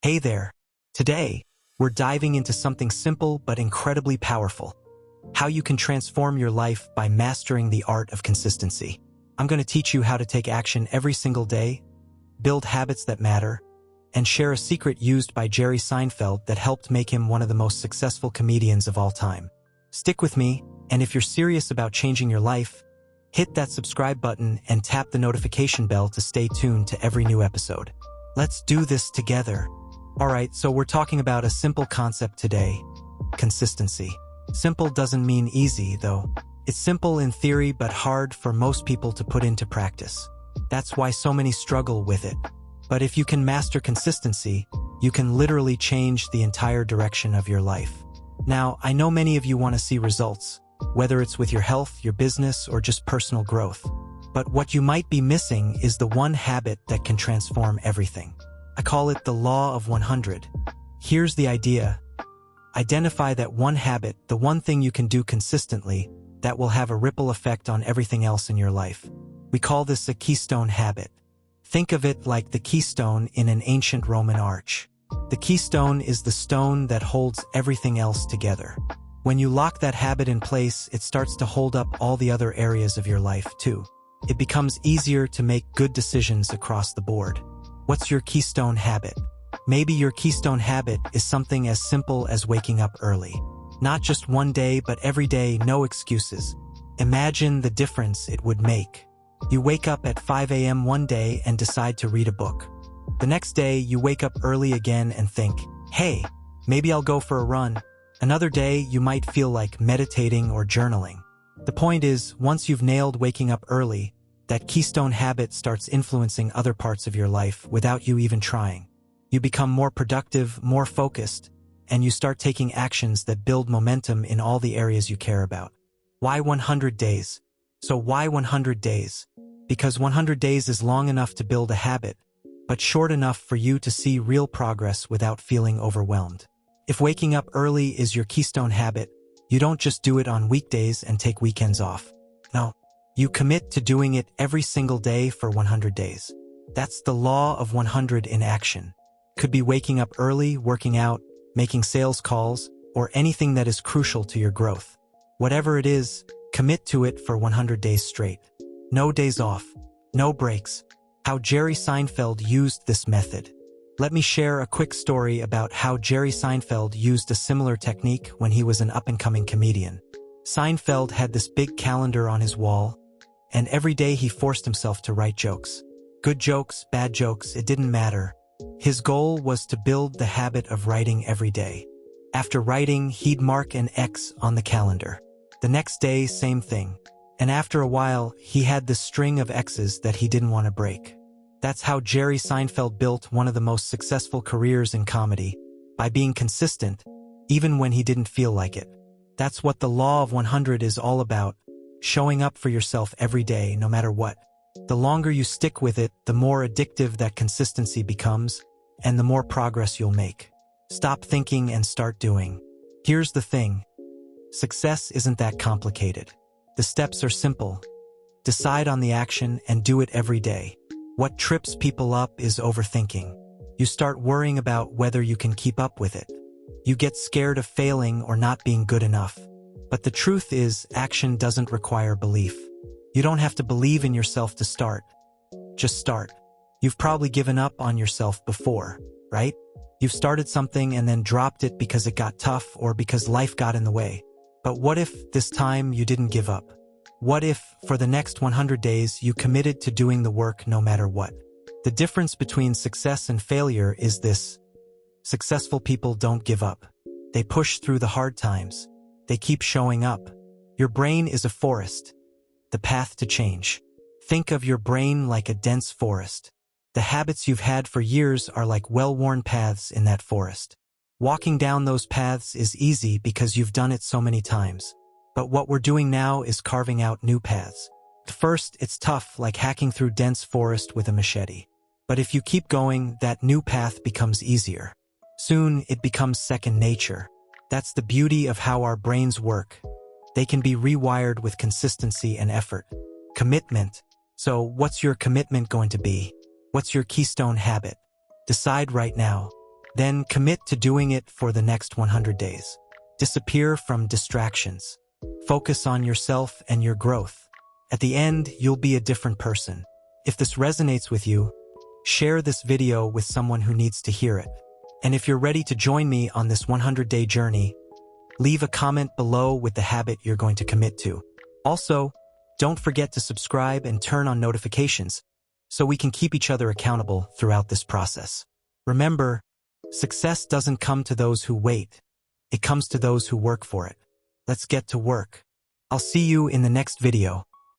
Hey there. Today, we're diving into something simple but incredibly powerful. How you can transform your life by mastering the art of consistency. I'm going to teach you how to take action every single day, build habits that matter, and share a secret used by Jerry Seinfeld that helped make him one of the most successful comedians of all time. Stick with me, and if you're serious about changing your life, hit that subscribe button and tap the notification bell to stay tuned to every new episode. Let's do this together. Alright, so we're talking about a simple concept today: consistency. Simple doesn't mean easy, though. It's simple in theory but hard for most people to put into practice. That's why so many struggle with it. But if you can master consistency, you can literally change the entire direction of your life. Now, I know many of you want to see results, whether it's with your health, your business, or just personal growth. But what you might be missing is the one habit that can transform everything. I call it the Law of 100. Here's the idea. Identify that one habit, the one thing you can do consistently, that will have a ripple effect on everything else in your life. We call this a keystone habit. Think of it like the keystone in an ancient Roman arch. The keystone is the stone that holds everything else together. When you lock that habit in place, it starts to hold up all the other areas of your life too. It becomes easier to make good decisions across the board. What's your keystone habit? Maybe your keystone habit is something as simple as waking up early. Not just one day, but every day, no excuses. Imagine the difference it would make. You wake up at 5 a.m. one day and decide to read a book. The next day, you wake up early again and think, hey, maybe I'll go for a run. Another day, you might feel like meditating or journaling. The point is, once you've nailed waking up early, that keystone habit starts influencing other parts of your life without you even trying. You become more productive, more focused, and you start taking actions that build momentum in all the areas you care about. Why 100 days? So why 100 days? Because 100 days is long enough to build a habit, but short enough for you to see real progress without feeling overwhelmed. If waking up early is your keystone habit, you don't just do it on weekdays and take weekends off. No, you commit to doing it every single day for 100 days. That's the Law of 100 in action. Could be waking up early, working out, making sales calls, or anything that is crucial to your growth. Whatever it is, commit to it for 100 days straight. No days off, no breaks. How Jerry Seinfeld used this method. Let me share a quick story about how Jerry Seinfeld used a similar technique when he was an up-and-coming comedian. Seinfeld had this big calendar on his wall, and every day he forced himself to write jokes. Good jokes, bad jokes, it didn't matter. His goal was to build the habit of writing every day. After writing, he'd mark an X on the calendar. The next day, same thing. And after a while, he had this string of X's that he didn't want to break. That's how Jerry Seinfeld built one of the most successful careers in comedy, by being consistent, even when he didn't feel like it. That's what the Law of 100 is all about, showing up for yourself every day, no matter what. The longer you stick with it, the more addictive that consistency becomes, and the more progress you'll make. Stop thinking and start doing. Here's the thing. Success isn't that complicated. The steps are simple. Decide on the action and do it every day. What trips people up is overthinking. You start worrying about whether you can keep up with it. You get scared of failing or not being good enough. But the truth is, action doesn't require belief. You don't have to believe in yourself to start. Just start. You've probably given up on yourself before, right? You've started something and then dropped it because it got tough or because life got in the way. But what if this time you didn't give up? What if, for the next 100 days, you committed to doing the work no matter what? The difference between success and failure is this. Successful people don't give up. They push through the hard times. They keep showing up. Your brain is a forest. The path to change. Think of your brain like a dense forest. The habits you've had for years are like well-worn paths in that forest. Walking down those paths is easy because you've done it so many times. But what we're doing now is carving out new paths. At first, it's tough, like hacking through dense forest with a machete. But if you keep going, that new path becomes easier. Soon, it becomes second nature. That's the beauty of how our brains work. They can be rewired with consistency and effort. Commitment. So, what's your commitment going to be? What's your keystone habit? Decide right now. Then commit to doing it for the next 100 days. Disappear from distractions. Focus on yourself and your growth. At the end, you'll be a different person. If this resonates with you, share this video with someone who needs to hear it. And if you're ready to join me on this 100-day journey, leave a comment below with the habit you're going to commit to. Also, don't forget to subscribe and turn on notifications so we can keep each other accountable throughout this process. Remember, success doesn't come to those who wait. It comes to those who work for it. Let's get to work. I'll see you in the next video.